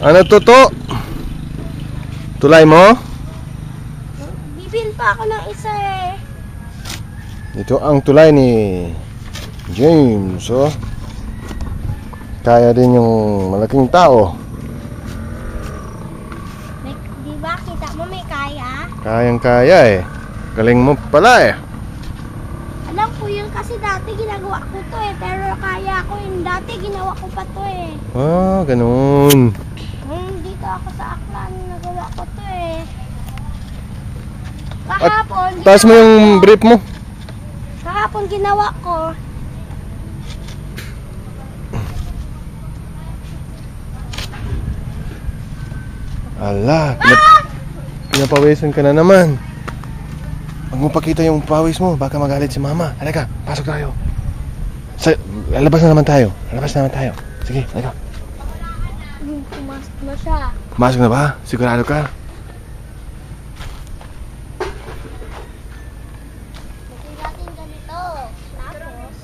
Ano to? Tulay mo? Bibil pa ako ng isa eh. Ito ang tulay ni James, oh. Kaya din yung malaking tao. Di ba kita mo may kaya? Kayang kaya eh. Galing mo pala eh. Alam ko yun kasi dati ginagawa ko to eh. Pero kaya ko yun. Dati ginawa ko pa to eh. Ah, ganun. Dito ako sa Aklan, nagawa ko to eh. Kahapon, Taas mo yung brief mo. kahapon ginawa ko. Ala, pinapawisan ka na naman. Huwag mo pakita yung pawis mo, baka magalit si mama. Halika, pasok tayo. Lalabas na naman tayo. Sige, halika. Pumasok na siya. Pumasok na ba? Sigurado ka? Kasi natin ganito. Tapos,